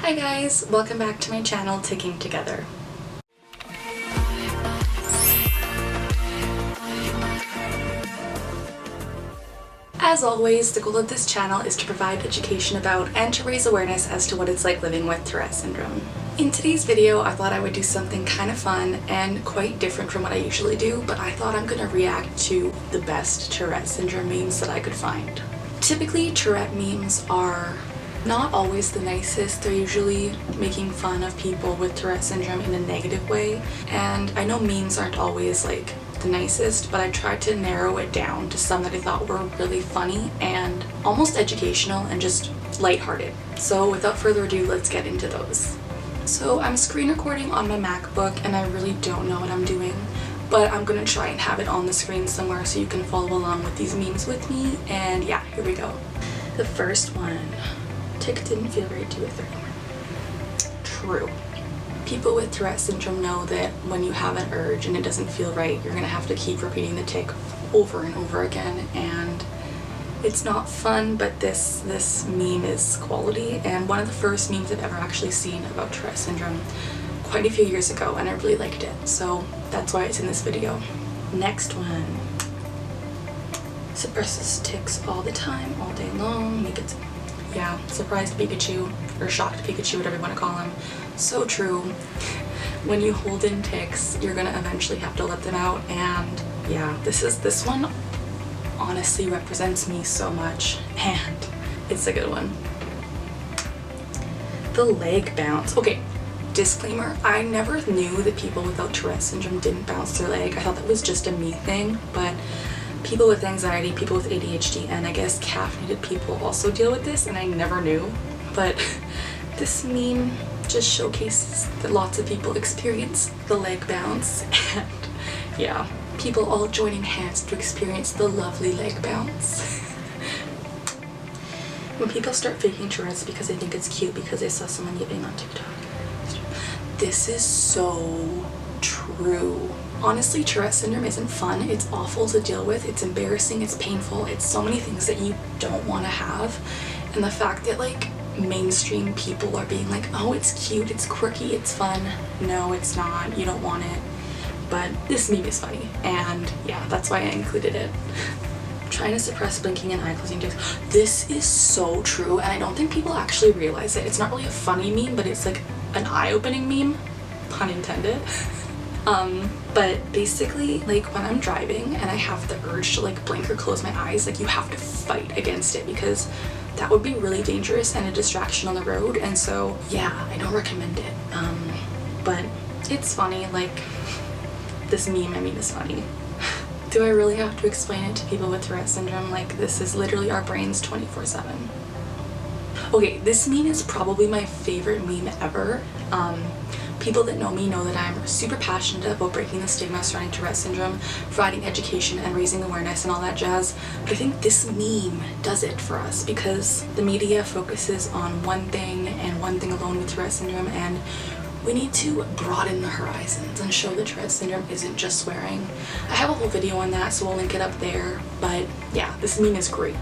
Hi guys, welcome back to my channel, Ticking Together. As always, the goal of this channel is to provide education about and to raise awareness as to what it's like living with Tourette syndrome. In today's video, I thought I would do something kind of fun and quite different from what I usually do, but I thought I'm gonna react to the best Tourette syndrome memes that I could find. Typically, Tourette memes are not always the nicest. They're usually making fun of people with Tourette syndrome in a negative way, and I know memes aren't always like the nicest, but I tried to narrow it down to some that I thought were really funny and almost educational and just lighthearted. So without further ado, let's get into those. So I'm screen recording on my MacBook and I really don't know what I'm doing, but I'm gonna try and have it on the screen somewhere so you can follow along with these memes with me, and yeah, here we go. The first one, Tick didn't feel right to a third one. True. People with Tourette syndrome know that when you have an urge and it doesn't feel right, you're gonna have to keep repeating the tick over and over again, and it's not fun, but this meme is quality, and one of the first memes I've ever actually seen about Tourette syndrome quite a few years ago, and I really liked it, so that's why it's in this video. Next one. Suppresses ticks all the time, all day long. Yeah, surprised Pikachu, or shocked Pikachu, whatever you want to call him. So true. When you hold in ticks, you're gonna eventually have to let them out, and yeah, this one honestly represents me so much, and it's a good one. The leg bounce. Okay, disclaimer, I never knew that people without Tourette syndrome didn't bounce their leg. I thought that was just a me thing, but people with anxiety, people with ADHD, and I guess caffeinated people also deal with this, and I never knew. But this meme just showcases that lots of people experience the leg bounce, and yeah, people all joining hands to experience the lovely leg bounce. When people start faking Tourette's because they think it's cute because they saw someone yipping on TikTok. This is so true. Honestly, Tourette syndrome isn't fun. It's awful to deal with. It's embarrassing. It's painful. It's so many things that you don't want to have. And the fact that like mainstream people are being like, oh, it's cute, it's quirky, it's fun. No, it's not. You don't want it. But this meme is funny. And yeah, that's why I included it. Trying to suppress blinking and eye closing ticks. This is so true. And I don't think people actually realize it. It's not really a funny meme, but it's like an eye-opening meme. Pun intended. But basically, like when I'm driving and I have the urge to like blink or close my eyes, like you have to fight against it because that would be really dangerous and a distraction on the road, and so yeah, I don't recommend it. But it's funny, like this meme I mean is funny. Do I really have to explain it to people with Tourette syndrome? Like this is literally our brains 24/7. Okay, this meme is probably my favorite meme ever. People that know me know that I'm super passionate about breaking the stigma surrounding Tourette syndrome, providing education and raising awareness and all that jazz, but I think this meme does it for us because the media focuses on one thing and one thing alone with Tourette syndrome, and we need to broaden the horizons and show that Tourette syndrome isn't just swearing. I have a whole video on that, so we'll link it up there, but yeah, this meme is great.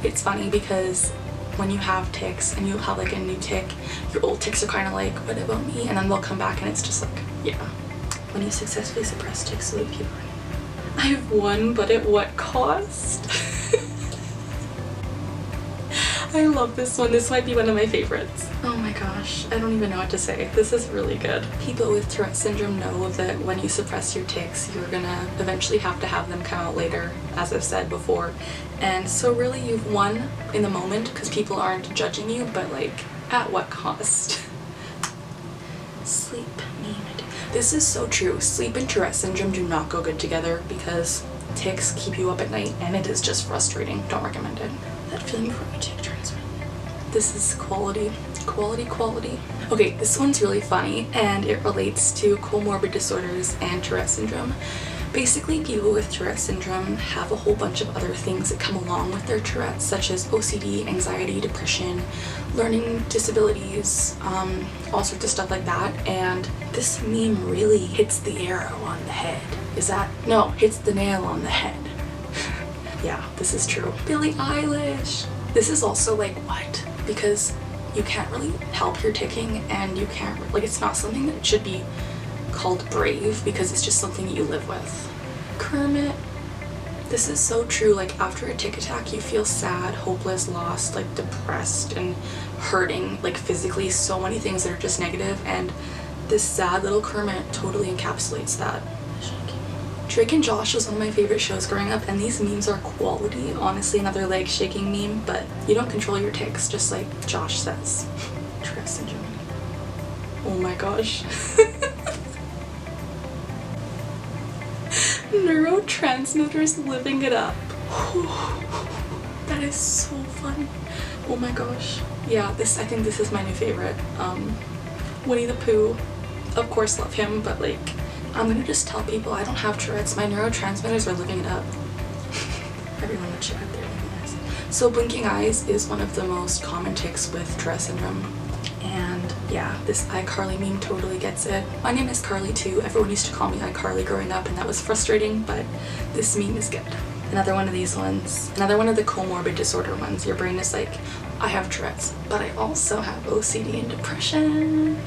It's funny because when you have ticks and you have like a new tick, your old ticks are kind of like, what about me? And then they'll come back and it's just like, yeah. When you successfully suppress ticks, salute people. I've won, but at what cost? I love this one. This might be one of my favorites. Oh my gosh, I don't even know what to say. This is really good. People with Tourette syndrome know that when you suppress your ticks, you're gonna eventually have to have them come out later, as I've said before. And so really you've won in the moment because people aren't judging you, but like, at what cost? Sleep meme. This is so true. Sleep and Tourette syndrome do not go good together because ticks keep you up at night and it is just frustrating. Don't recommend it. That feeling before my tick turns red. This is quality. Quality. Okay, this one's really funny and it relates to comorbid disorders and Tourette syndrome. Basically, people with Tourette syndrome have a whole bunch of other things that come along with their Tourette's, such as OCD, anxiety, depression, learning disabilities, all sorts of stuff like that, and this meme really hits the arrow on the head. No, hits the nail on the head. Yeah, this is true. Billie Eilish! This is also like, what? because you can't really help your ticking, and you can't, like, it's not something that should be called brave because it's just something you live with. Kermit, this is so true. Like, after a tick attack, you feel sad, hopeless, lost, like depressed and hurting, like physically, so many things that are just negative, and this sad little Kermit totally encapsulates that. Drake and Josh was one of my favorite shows growing up, and these memes are quality. Honestly, another leg shaking meme, but you don't control your ticks, just like Josh says. Tourette Syndrome. Oh my gosh. Neurotransmitters living it up. That is so fun. Oh my gosh. Yeah, I think this is my new favorite. Winnie the Pooh. Of course, love him, but like, I'm gonna just tell people I don't have Tourette's. My neurotransmitters are living it up. Everyone would chat there. So blinking eyes is one of the most common tics with Tourette syndrome. And yeah, this iCarly meme totally gets it. My name is Carly too. Everyone used to call me iCarly growing up, and that was frustrating, but this meme is good. Another one of these ones. Another one of the comorbid disorder ones. Your brain is like, I have Tourette's, but I also have OCD and depression.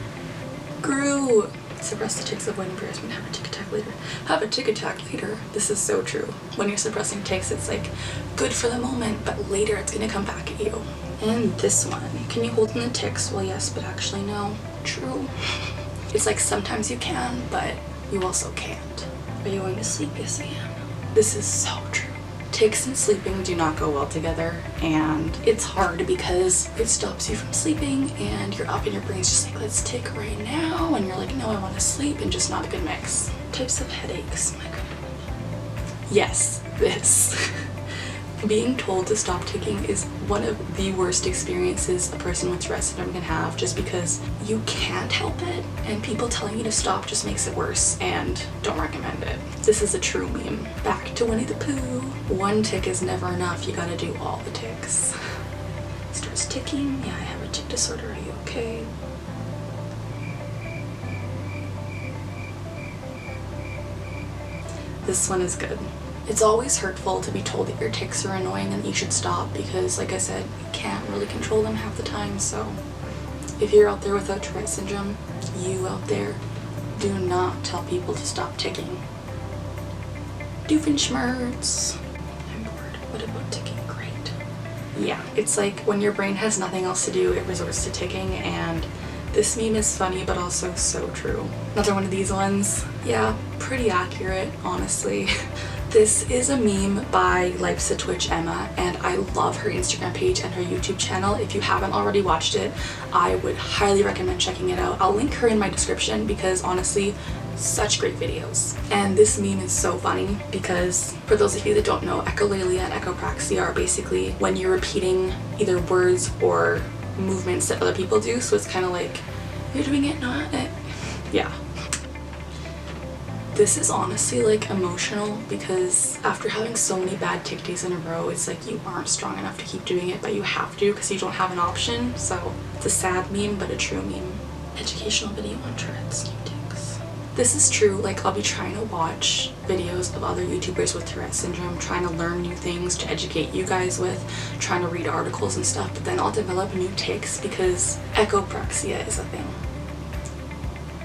Gru. Suppress the tics, avoid embarrassment, have a tick attack later. Have a tick attack later. This is so true. When you're suppressing tics, it's like good for the moment, but later it's gonna come back at you. And this one, can you hold in the tics? Well, yes, but actually no. True. It's like sometimes you can, but you also can't. Are you going to sleep? Yes, I am. This is so true. Tics and sleeping do not go well together, and it's hard because it stops you from sleeping, and you're up and your brain's just like, let's tick right now, and you're like, no, I want to sleep, and just not a good mix. Types of headaches. My God. Yes, this. Being told to stop ticking is one of the worst experiences a person with Tourette syndrome can have, just because you can't help it, and people telling you to stop just makes it worse, and don't recommend it. This is a true meme. Back to Winnie the Pooh. One tick is never enough, you gotta do all the ticks. Starts ticking. Yeah, I have a tick disorder. Are you okay? This one is good. It's always hurtful to be told that your tics are annoying and you should stop because, like I said, you can't really control them half the time. So if you're out there without Tourette syndrome, you out there, do not tell people to stop ticking. Doofenshmirtz. I'm bored. What about ticking? Great. Yeah, it's like when your brain has nothing else to do, it resorts to ticking, and this meme is funny but also so true. Another one of these ones. Yeah, pretty accurate, honestly. This is a meme by Life's a Twitch Emma, and I love her Instagram page and her YouTube channel. If you haven't already watched it, I would highly recommend checking it out. I'll link her in my description because honestly, such great videos. And this meme is so funny because, for those of you that don't know, echolalia and echopraxia are basically when you're repeating either words or movements that other people do, so it's kind of like, you're doing it, not it. Yeah. This is honestly like emotional because after having so many bad tick days in a row, it's like you aren't strong enough to keep doing it, but you have to because you don't have an option. So it's a sad meme, but a true meme. Educational video on Tourette's new tics. This is true. Like, I'll be trying to watch videos of other YouTubers with Tourette syndrome, trying to learn new things to educate you guys with, trying to read articles and stuff, but then I'll develop new tics because echopraxia is a thing.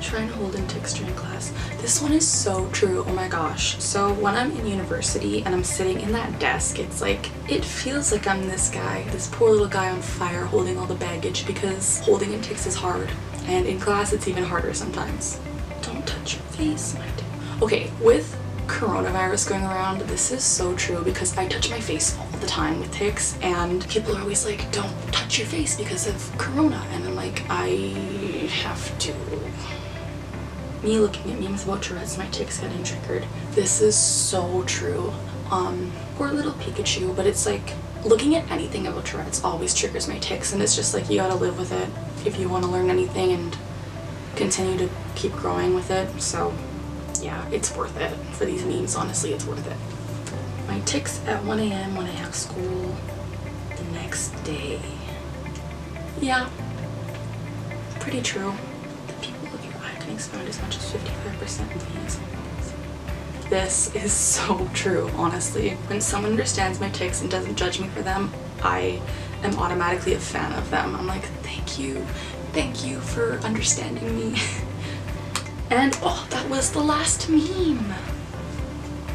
Trying to hold in tics during class. This one is so true. Oh my gosh. So when I'm in university and I'm sitting in that desk, it's like, it feels like I'm this guy, this poor little guy on fire holding all the baggage because holding in tics is hard. And in class, it's even harder sometimes. Don't touch your face, my dear. Okay, with coronavirus going around, this is so true because I touch my face all the time with tics, and people are always like, don't touch your face because of corona. And I'm like, I have to. Me looking at memes about Tourette's, my tics getting triggered. This is so true. Poor little Pikachu, but it's like, looking at anything about Tourette's always triggers my tics, and it's just like, you gotta live with it if you want to learn anything and continue to keep growing with it. So yeah, it's worth it for these memes. Honestly, it's worth it. My tics at 1 a.m. when I have school the next day. Yeah, pretty true. Expand as much as 55% of these. This is so true, honestly. When someone understands my tics and doesn't judge me for them, I am automatically a fan of them. I'm like, thank you for understanding me. And oh, that was the last meme.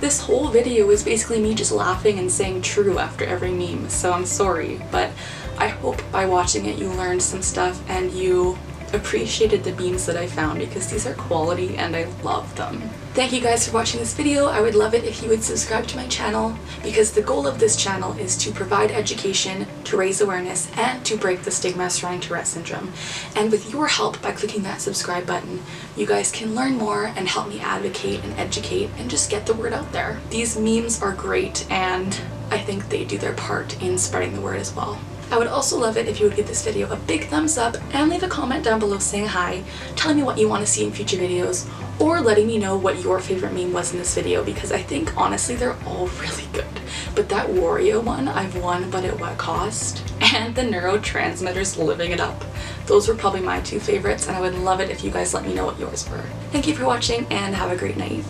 This whole video is basically me just laughing and saying true after every meme, so I'm sorry, but I hope by watching it you learned some stuff and you appreciated the memes that I found, because these are quality and I love them. Thank you guys for watching this video. I would love it if you would subscribe to my channel, because the goal of this channel is to provide education, to raise awareness, and to break the stigma surrounding Tourette syndrome. And with your help by clicking that subscribe button, you guys can learn more and help me advocate and educate and just get the word out there. These memes are great and I think they do their part in spreading the word as well. I would also love it if you would give this video a big thumbs up and leave a comment down below saying hi, telling me what you want to see in future videos, or letting me know what your favorite meme was in this video, because I think honestly they're all really good. But that Wario one, I've won but at what cost? And the neurotransmitters living it up. Those were probably my two favorites, and I would love it if you guys let me know what yours were. Thank you for watching and have a great night.